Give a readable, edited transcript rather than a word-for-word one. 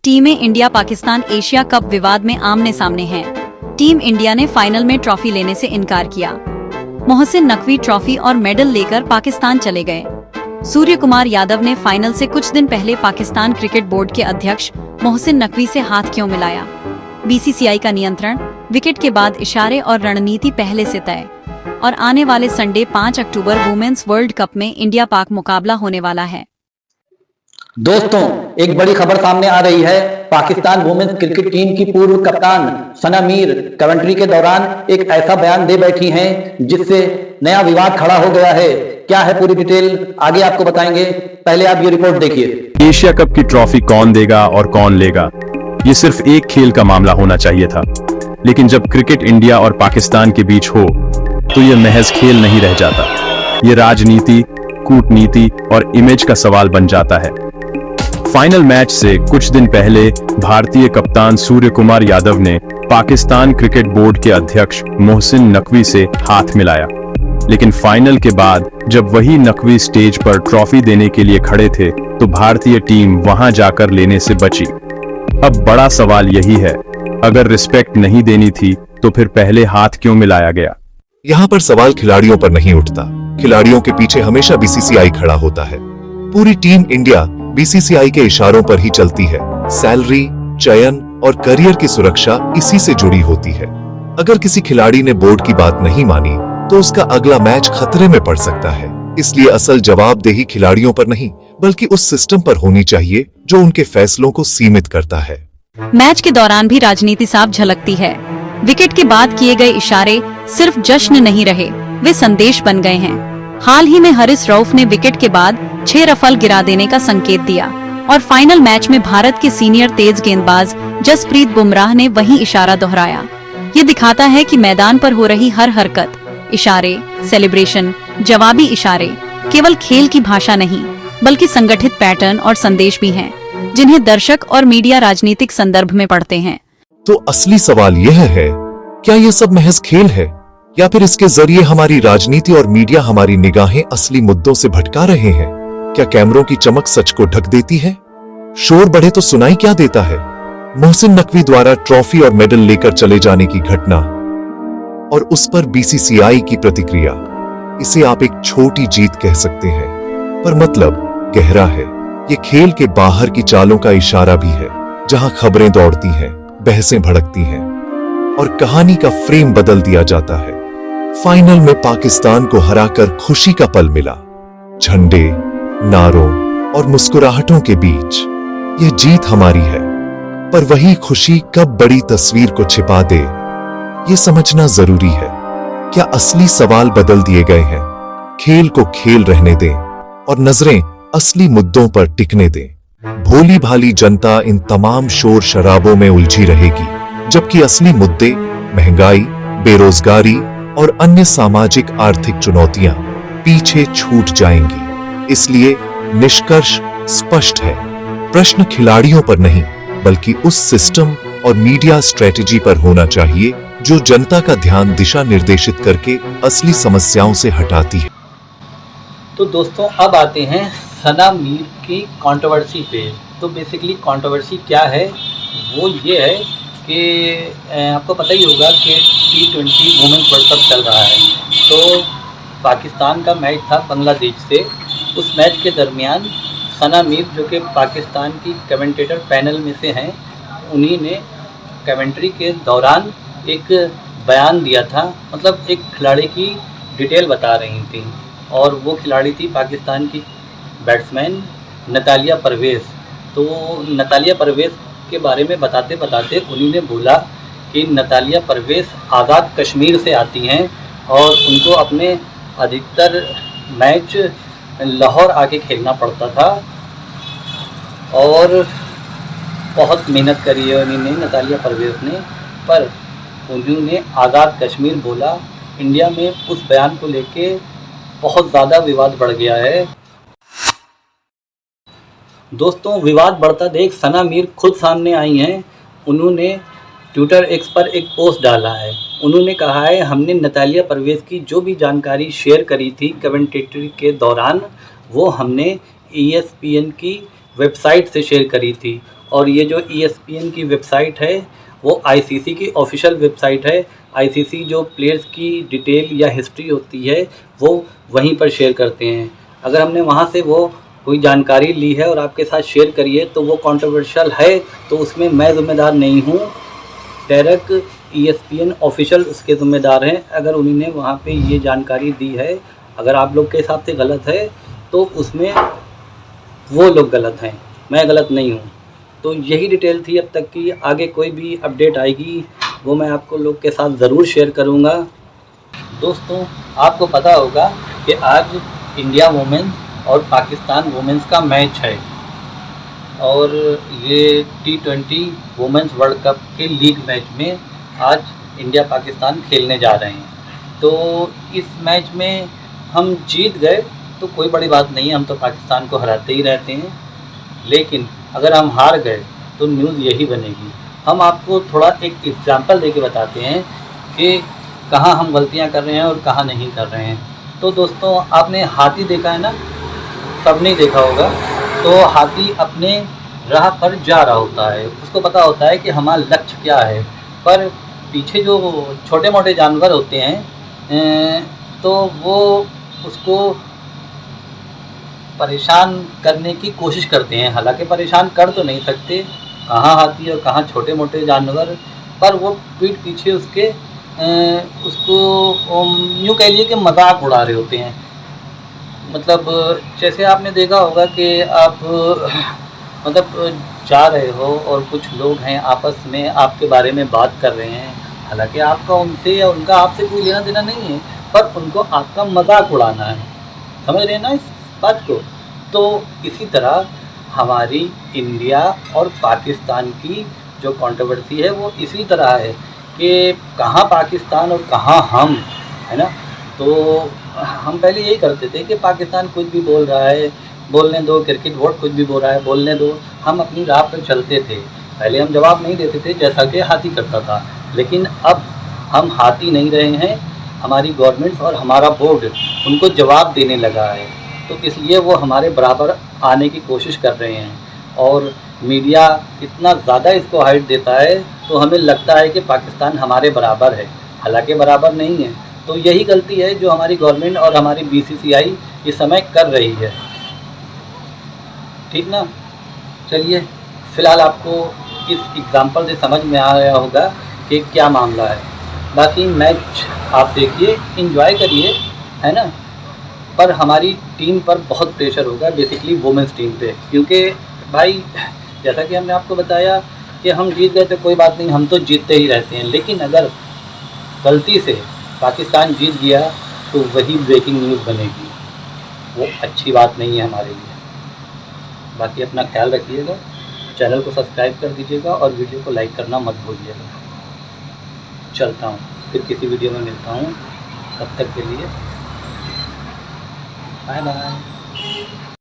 टीमें India Pakistan Asia cup विवाद में आमने सामने हैं। टीम इंडिया ने फाइनल में ट्रॉफी लेने से इनकार किया। मोहसिन नकवी ट्रॉफी और मेडल लेकर पाकिस्तान चले गए। सूर्य कुमार यादव ने फाइनल से कुछ दिन पहले पाकिस्तान क्रिकेट बोर्ड के अध्यक्ष मोहसिन नकवी से हाथ क्यों मिलाया? बीसीसीआई का नियंत्रण, विकेट के बाद इशारे और रणनीति पहले से तय। और आने वाले संडे 5 अक्टूबर वुमेन्स वर्ल्ड कप में इंडिया पाक मुकाबला होने वाला है। दोस्तों, एक बड़ी खबर सामने आ रही है। पाकिस्तान वुमेन्स क्रिकेट टीम की पूर्व कप्तान सना मीर कमेंट्री के दौरान एक ऐसा बयान दे बैठी हैं जिससे नया विवाद खड़ा हो गया है। क्या है पूरी डिटेल आगे आपको बताएंगे, पहले आप ये रिपोर्ट देखिए। एशिया कप की ट्रॉफी कौन देगा और कौन लेगा, ये सिर्फ एक खेल का मामला होना चाहिए था। लेकिन जब क्रिकेट इंडिया और पाकिस्तान के बीच हो तो ये महज खेल नहीं रह जाता, ये राजनीति, कूटनीति और इमेज का सवाल बन जाता है। फाइनल मैच से कुछ दिन पहले भारतीय कप्तान सूर्य कुमार यादव ने पाकिस्तान क्रिकेट बोर्ड के अध्यक्ष मोहसिन नकवी से हाथ मिलाया। लेकिन फाइनल के बाद जब वही नकवी स्टेज पर ट्रॉफी देने के लिए खड़े थे तो भारतीय टीम वहां जाकर लेने से बची। अब बड़ा सवाल यही है, अगर रिस्पेक्ट नहीं देनी थी तो फिर पहले हाथ क्यों मिलाया गया? यहाँ पर सवाल खिलाड़ियों पर नहीं उठता, खिलाड़ियों के पीछे हमेशा बीसीसीआई खड़ा होता है। पूरी टीम इंडिया बीसीसीआई के इशारों पर ही चलती है। सैलरी, चयन और करियर की सुरक्षा इसी से जुड़ी होती है। अगर किसी खिलाड़ी ने बोर्ड की बात नहीं मानी तो उसका अगला मैच खतरे में पड़ सकता है। इसलिए असल जवाबदेही खिलाड़ियों पर नहीं बल्कि उस सिस्टम पर होनी चाहिए जो उनके फैसलों को सीमित करता है। मैच के दौरान भी राजनीति साफ झलकती है। विकेट के बाद किए गए इशारे सिर्फ जश्न नहीं रहे, वे संदेश बन गए हैं। हाल ही में हारिस रऊफ ने विकेट के बाद 6 रफल गिरा देने का संकेत दिया और फाइनल मैच में भारत के सीनियर तेज गेंदबाज जसप्रीत बुमराह ने वही इशारा दोहराया। ये दिखाता है कि मैदान पर हो रही हर हरकत, इशारे, सेलिब्रेशन, जवाबी इशारे केवल खेल की भाषा नहीं बल्कि संगठित पैटर्न और संदेश भी हैं, जिन्हें दर्शक और मीडिया राजनीतिक संदर्भ में पढ़ते हैं। तो असली सवाल यह है, क्या ये सब महज खेल है या फिर इसके जरिए हमारी राजनीति और मीडिया हमारी निगाहें असली मुद्दों से भटका रहे हैं? क्या कैमरों की चमक सच को ढक देती है? शोर बढ़े तो सुनाई क्या देता है? मोहसिन नकवी द्वारा ट्रॉफी और मेडल लेकर चले जाने की घटना और उस पर बीसीसीआई की प्रतिक्रिया, इसे आप एक छोटी जीत कह सकते हैं, पर मतलब गहरा है। ये खेल के बाहर की चालों का इशारा भी है, जहां खबरें दौड़ती हैं, बहसें भड़कती हैं और कहानी का फ्रेम बदल दिया जाता है। फाइनल में पाकिस्तान को हराकर खुशी का पल मिला। झंडे, नारों और मुस्कुराहटों के बीच यह जीत हमारी है, पर वही खुशी कब बड़ी तस्वीर को छिपा दे, ये समझना जरूरी है। क्या असली सवाल बदल दिए गए हैं? खेल को खेल रहने दें और नजरें असली मुद्दों पर टिकने दें। भोली भाली जनता इन तमाम शोर शराबों में उलझी रहेगी, जबकि असली मुद्दे, महंगाई, बेरोजगारी और अन्य सामाजिक आर्थिक चुनौतियां पीछे छूट जाएंगी। इसलिए निष्कर्ष स्पष्ट है, प्रश्न खिलाड़ियों पर नहीं बल्कि उस सिस्टम और मीडिया स्ट्रेटेजी पर होना चाहिए जो जनता का ध्यान दिशा निर्देशित करके असली समस्याओं से हटाती है। तो दोस्तों, अब आते हैं सना मीर की कंट्रोवर्सी पे। तो बेसिकली कंट्रोवर्सी क्या है, वो ये है कि आपको पता ही होगा कि T20 वुमेन्स वर्ल्ड कप चल रहा है। तो पाकिस्तान का मैच था बांग्लादेश से। उस मैच के दरमियान सना मीर, जो कि पाकिस्तान की कमेंटेटर पैनल में से हैं, उन्हीं ने कमेंट्री के दौरान एक बयान दिया था। मतलब एक खिलाड़ी की डिटेल बता रही थी और वो खिलाड़ी थी पाकिस्तान की बैट्समैन नतालिया परवेज़। तो नतालिया परवेज़ के बारे में बताते बताते उन्हीं ने बोला कि नतालिया परवेज़ आज़ाद कश्मीर से आती हैं और उनको अपने अधिकतर मैच लाहौर आके खेलना पड़ता था और बहुत मेहनत करी है उन्होंने, नतालिया परवेज़ ने, पर उन्होंने आज़ाद कश्मीर बोला। इंडिया में उस बयान को लेके बहुत ज़्यादा विवाद बढ़ गया है। दोस्तों, विवाद बढ़ता देख सना मीर खुद सामने आई हैं। उन्होंने ट्विटर एक्स पर एक पोस्ट डाला है। उन्होंने कहा है, हमने नतालिया परवेज़ की जो भी जानकारी शेयर करी थी कमेंटेटरी के दौरान, वो हमने ESPN की वेबसाइट से शेयर करी थी और ये जो ESPN की वेबसाइट है वो ICC की ऑफिशियल वेबसाइट है। ICC जो प्लेयर्स की डिटेल या हिस्ट्री होती है वो वहीं पर शेयर करते हैं। अगर हमने वहाँ से वो कोई जानकारी ली है और आपके साथ शेयर करी है तो वो कंट्रोवर्शियल है, तो उसमें मैं ज़िम्मेदार नहीं हूँ। डायरेक्ट ESPN ऑफिशियल उसके ज़िम्मेदार हैं। अगर उन्होंने वहाँ पे ये जानकारी दी है, अगर आप लोग के हिसाब से गलत है तो उसमें वो लोग गलत हैं, मैं गलत नहीं हूँ। तो यही डिटेल थी अब तक की। आगे कोई भी अपडेट आएगी वो मैं आपको लोग के साथ ज़रूर शेयर करूँगा। दोस्तों, आपको पता होगा कि आज इंडिया वुमेन्स और पाकिस्तान वुमेन्स का मैच है और ये T20 वुमेन्स वर्ल्ड कप के लीग मैच में आज इंडिया पाकिस्तान खेलने जा रहे हैं। तो इस मैच में हम जीत गए तो कोई बड़ी बात नहीं है, हम तो पाकिस्तान को हराते ही रहते हैं। लेकिन अगर हम हार गए तो न्यूज़ यही बनेगी। हम आपको थोड़ा एक एग्जांपल देके बताते हैं कि कहाँ हम गलतियाँ कर रहे हैं और कहाँ नहीं कर रहे हैं। तो दोस्तों, आपने हाथी देखा है ना, सबने देखा होगा। तो हाथी अपने राह पर जा रहा होता है, उसको पता होता है कि हमारा लक्ष्य क्या है, पर पीछे जो छोटे मोटे जानवर होते हैं तो वो उसको परेशान करने की कोशिश करते हैं। हालांकि परेशान कर तो नहीं सकते, कहाँ हाथी और कहाँ छोटे मोटे जानवर, पर वो पीठ पीछे उसके उसको यूँ कह लिए कि मजाक उड़ा रहे होते हैं। मतलब जैसे आपने देखा होगा कि आप मतलब जा रहे हो और कुछ लोग हैं आपस में आपके बारे में बात कर रहे हैं, हालांकि आपका उनसे या उनका आपसे कोई लेना देना नहीं है, पर उनको आपका मजाक उड़ाना है। समझ रहे हैं ना इस बात को? तो इसी तरह हमारी इंडिया और पाकिस्तान की जो कंट्रोवर्सी है वो इसी तरह है कि कहाँ पाकिस्तान और कहाँ हम, है ना। तो हम पहले यही करते थे कि पाकिस्तान कुछ भी बोल रहा है बोलने दो, क्रिकेट बोर्ड कुछ भी बोल रहा है बोलने दो, हम अपनी राह पर चलते थे। पहले हम जवाब नहीं देते थे जैसा कि हाथी करता था, लेकिन अब हम हाथी नहीं रहे हैं। हमारी गवर्नमेंट और हमारा बोर्ड उनको जवाब देने लगा है, तो इसलिए वो हमारे बराबर आने की कोशिश कर रहे हैं। और मीडिया इतना ज़्यादा इसको हाइट देता है तो हमें लगता है कि पाकिस्तान हमारे बराबर है, हालांकि बराबर नहीं है। तो यही गलती है जो हमारी गवर्नमेंट और हमारी BCCI इस समय कर रही है, ठीक ना। चलिए, फ़िलहाल आपको इस एग्ज़ाम्पल से समझ में आ गया होगा कि क्या मामला है। बाकी मैच आप देखिए, एंजॉय करिए, है ना। पर हमारी टीम पर बहुत प्रेशर होगा, बेसिकली वुमेंस टीम पे, क्योंकि भाई जैसा कि हमने आपको बताया कि हम जीत गए तो कोई बात नहीं, हम तो जीतते ही रहते हैं। लेकिन अगर गलती से पाकिस्तान जीत गया तो वही ब्रेकिंग न्यूज़ बनेगी, वो अच्छी बात नहीं है हमारे लिए। बाकी अपना ख्याल रखिएगा, चैनल को सब्सक्राइब कर दीजिएगा और वीडियो को लाइक करना मत भूलिएगा। चलता हूँ, फिर किसी वीडियो में मिलता हूँ, तब तक के लिए बाय बाय।